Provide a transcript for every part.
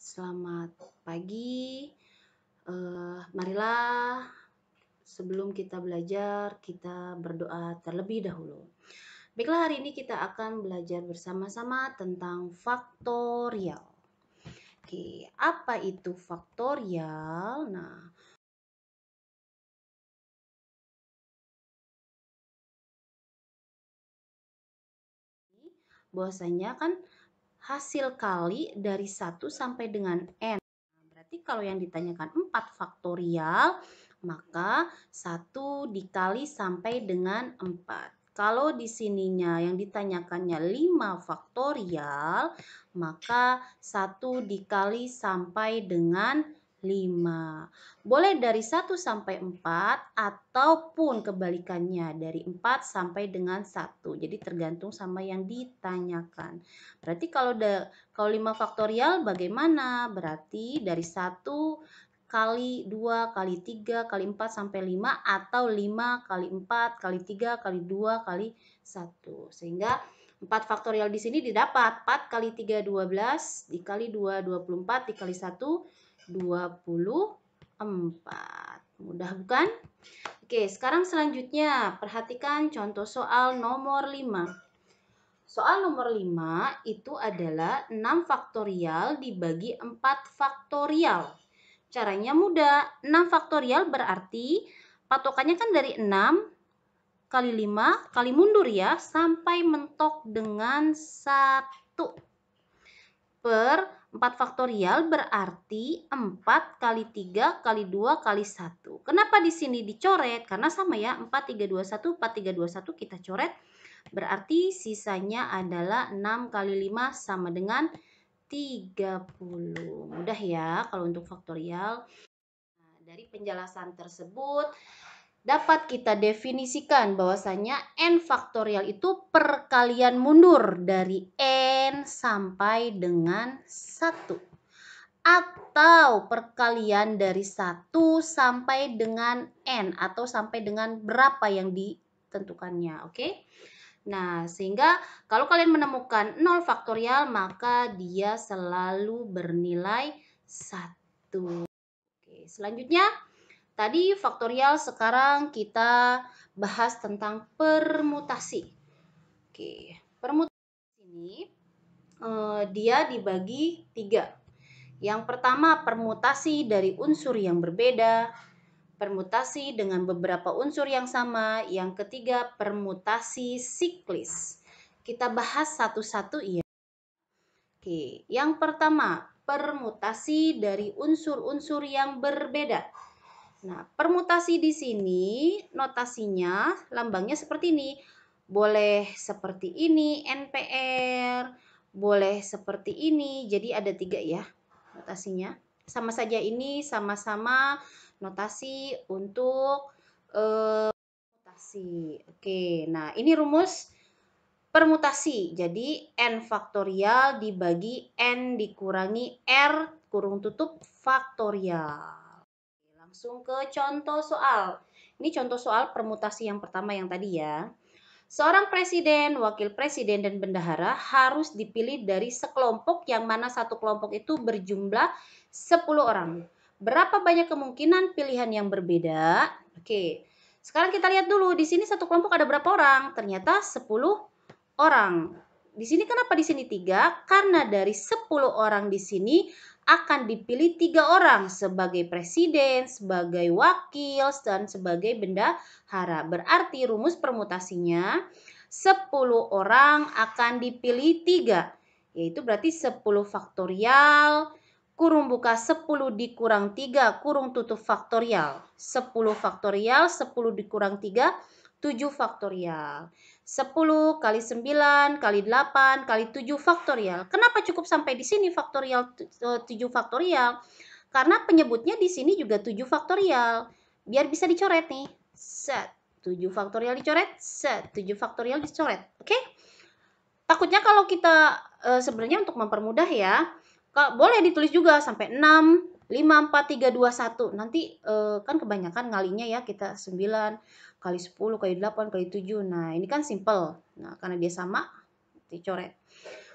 Selamat pagi. Marilah sebelum kita belajar, kita berdoa terlebih dahulu. Baiklah, hari ini kita akan belajar bersama-sama tentang faktorial. Oke, apa itu faktorial? Nah, bahwasanya kan hasil kali dari 1 sampai dengan n. Berarti kalau yang ditanyakan 4 faktorial, maka 1 dikali sampai dengan 4. Kalau di sininya yang ditanyakannya 5 faktorial, maka 1 dikali sampai dengan 5. Boleh dari 1 sampai 4 ataupun kebalikannya dari 4 sampai dengan 1. Jadi tergantung sama yang ditanyakan. Berarti kalau 5 faktorial bagaimana? Berarti dari 1 kali 2 kali 3 kali 4 sampai 5 atau 5 kali 4 kali 3 kali 2 kali 1. Sehingga 4 faktorial di sini didapat 4 kali 3 12 dikali 2 24 dikali 1 24. Mudah bukan? Oke, sekarang selanjutnya perhatikan contoh soal nomor 5. Soal nomor 5 itu adalah 6 faktorial dibagi 4 faktorial. Caranya mudah. 6 faktorial berarti patokannya kan dari 6 kali 5 kali mundur ya sampai mentok dengan 1. Per 4 faktorial berarti 4 kali 3 kali 2 kali 1. Kenapa di sini dicoret? Karena sama ya, 4, 3, 2, 1, 4, 3, 2, 1 kita coret. Berarti sisanya adalah 6 kali 5 sama dengan 30. Mudah ya kalau untuk faktorial. Nah, dari penjelasan tersebut dapat kita definisikan bahwasanya n faktorial itu perkalian mundur dari n sampai dengan 1. Atau perkalian dari 1 sampai dengan n atau sampai dengan berapa yang ditentukannya, oke? Nah, sehingga kalau kalian menemukan 0 faktorial maka dia selalu bernilai 1. Oke, selanjutnya tadi faktorial, sekarang kita bahas tentang permutasi. Oke, permutasi ini dia dibagi 3. Yang pertama permutasi dari unsur yang berbeda, permutasi dengan beberapa unsur yang sama, yang ketiga permutasi siklis. Kita bahas satu-satu ya. Oke, yang pertama permutasi dari unsur-unsur yang berbeda. Nah, permutasi di sini notasinya, lambangnya seperti ini. Boleh seperti ini NPR, boleh seperti ini. Jadi ada 3 ya notasinya. Sama saja ini sama-sama notasi untuk permutasi. Oke, nah ini rumus permutasi. Jadi n faktorial dibagi n dikurangi r kurung tutup faktorial. Langsung ke contoh soal. Ini contoh soal permutasi yang pertama yang tadi ya. Seorang presiden, wakil presiden, dan bendahara harus dipilih dari sekelompok yang mana satu kelompok itu berjumlah 10 orang. Berapa banyak kemungkinan pilihan yang berbeda? Oke, sekarang kita lihat dulu. Di sini satu kelompok ada berapa orang? Ternyata 10 orang. Di sini kenapa di sini 3? Karena dari 10 orang di sini akan dipilih 3 orang sebagai presiden, sebagai wakil, dan sebagai bendahara. Berarti rumus permutasinya 10 orang akan dipilih 3. Yaitu berarti 10 faktorial, kurung buka 10 dikurang 3, kurung tutup faktorial. 10 faktorial, 10 dikurang 3, 7 faktorial. 10 kali 9 kali 8 kali 7 faktorial. Kenapa cukup sampai di sini faktorial 7 faktorial? Karena penyebutnya di sini juga 7 faktorial. Biar bisa dicoret nih. Set. 7 faktorial dicoret, set. 7 faktorial dicoret. Oke? Takutnya kalau kita sebenarnya untuk mempermudah ya, boleh ditulis juga sampai 6, 5, 4, 3, 2, 1. Nanti kan kebanyakan ngalinya ya kita 9 kali 10 kali 8 kali 7. Nah, ini kan simple. Nah, karena dia sama dicoret.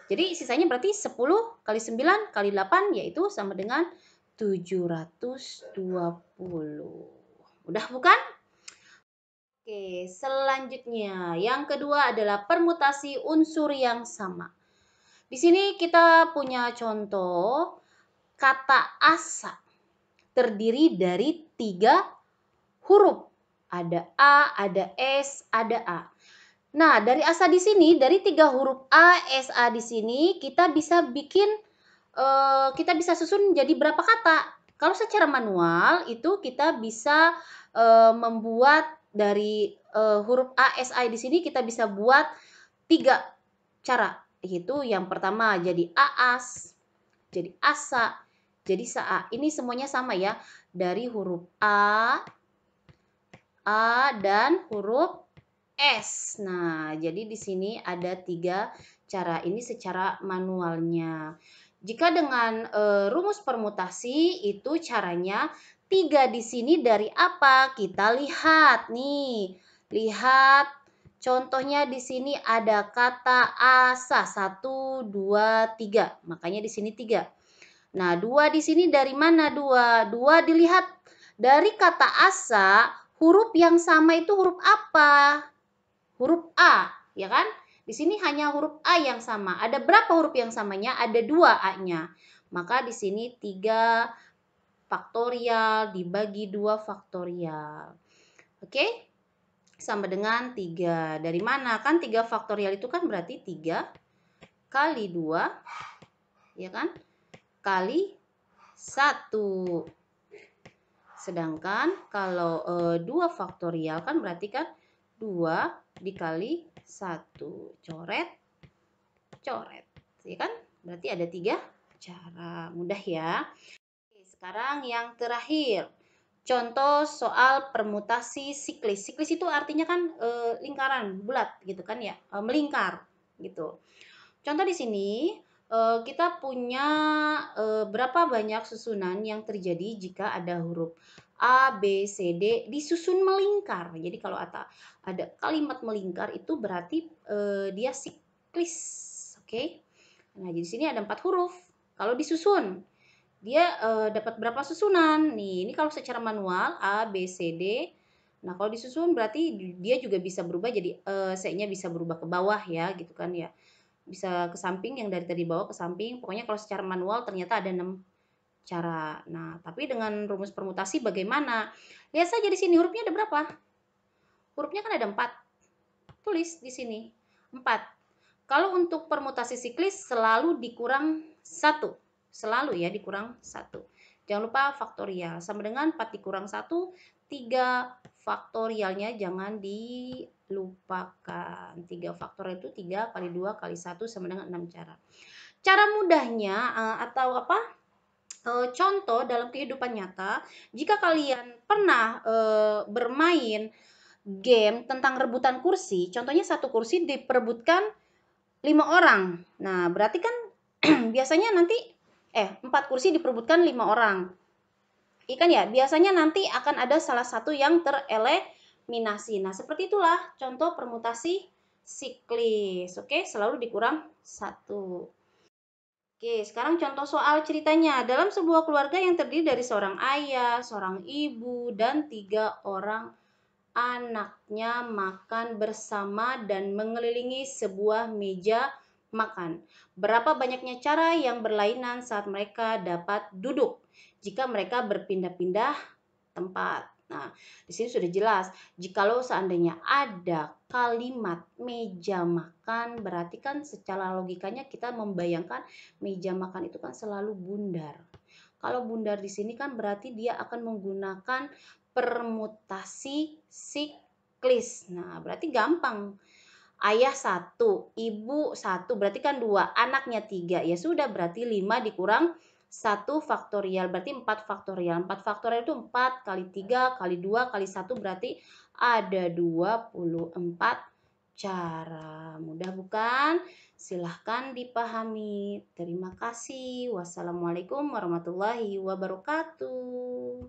Jadi sisanya berarti 10 kali 9 kali 8 yaitu sama dengan 720. Udah bukan? Oke, selanjutnya yang kedua adalah permutasi unsur yang sama. Di sini kita punya contoh kata asa terdiri dari 3 huruf. Ada A, ada S, ada A. Nah, dari asa di sini, dari 3 huruf A, S, A di sini, kita bisa kita bisa susun jadi berapa kata. Kalau secara manual, itu kita bisa membuat dari huruf A, S, A di sini, kita bisa buat 3 cara. Yaitu yang pertama jadi aas, jadi asa, jadi saa. Ini semuanya sama ya. Dari huruf A dan huruf S. Nah, jadi di sini ada 3 cara. Ini secara manualnya. Jika dengan rumus permutasi itu caranya 3 di sini dari apa? Kita lihat nih. Lihat contohnya di sini ada kata asa 1 2 3. Makanya di sini 3. Nah, 2 di sini dari mana 2? 2 dilihat dari kata asa, huruf yang sama itu huruf apa? Huruf A, ya kan? Di sini hanya huruf A yang sama. Ada berapa huruf yang samanya? Ada 2 A-nya. Maka di sini 3 faktorial dibagi 2 faktorial. Oke? Sama dengan 3. Dari mana? Kan 3 faktorial itu kan berarti 3 kali 2, ya kan? Kali 1. Sedangkan kalau 2 faktorial kan berarti kan 2 dikali 1. Coret, coret. Ya kan? Berarti ada 3 cara. Mudah ya. Oke, sekarang yang terakhir. Contoh soal permutasi siklis. Siklis itu artinya kan lingkaran, bulat gitu kan ya. Melingkar gitu. Contoh di sini kita punya berapa banyak susunan yang terjadi jika ada huruf A, B, C, D disusun melingkar. Jadi kalau ada kalimat melingkar itu berarti dia siklis. Oke. Nah, di sini ada 4 huruf. Kalau disusun, dia dapat berapa susunan? Nih, ini kalau secara manual A, B, C, D. Nah, kalau disusun berarti dia juga bisa berubah jadi C-nya bisa berubah ke bawah ya, gitu kan ya. Bisa ke samping yang dari tadi bawah ke samping. Pokoknya kalau secara manual ternyata ada 6 cara. Nah, tapi dengan rumus permutasi bagaimana? Lihat saja di sini hurufnya ada berapa? Hurufnya kan ada 4. Tulis di sini 4. Kalau untuk permutasi siklis selalu dikurang 1. Selalu ya dikurang 1. Jangan lupa faktorial. Sama dengan 4 dikurang 1, 3 faktorialnya jangan dilupakan. 3 faktorial itu 3 kali 2 kali 1 sama dengan 6 cara. Cara mudahnya atau contoh dalam kehidupan nyata, jika kalian pernah bermain game tentang rebutan kursi, contohnya satu kursi diperebutkan 5 orang. Nah, berarti kan biasanya nanti 4 kursi diperebutkan 5 orang. Ikan ya, biasanya nanti akan ada salah satu yang tereliminasi. Nah, seperti itulah contoh permutasi siklis. Oke, selalu dikurang 1. Oke, sekarang contoh soal ceritanya. Dalam sebuah keluarga yang terdiri dari seorang ayah, seorang ibu, dan 3 orang anaknya makan bersama dan mengelilingi sebuah meja makan. Berapa banyaknya cara yang berlainan saat mereka dapat duduk jika mereka berpindah-pindah tempat. Nah, di sini sudah jelas. Jikalau seandainya ada kalimat meja makan, berarti kan secara logikanya kita membayangkan meja makan itu kan selalu bundar. Kalau bundar di sini kan berarti dia akan menggunakan permutasi siklis. Nah, berarti gampang. Ayah 1, ibu 1, berarti kan 2, anaknya 3. Ya sudah, berarti 5 dikurang 1 faktorial, berarti 4 faktorial. 4 faktorial itu 4 kali 3 kali 2 kali 1 berarti ada 24 cara. Mudah bukan? Silahkan dipahami. Terima kasih. Wassalamualaikum warahmatullahi wabarakatuh.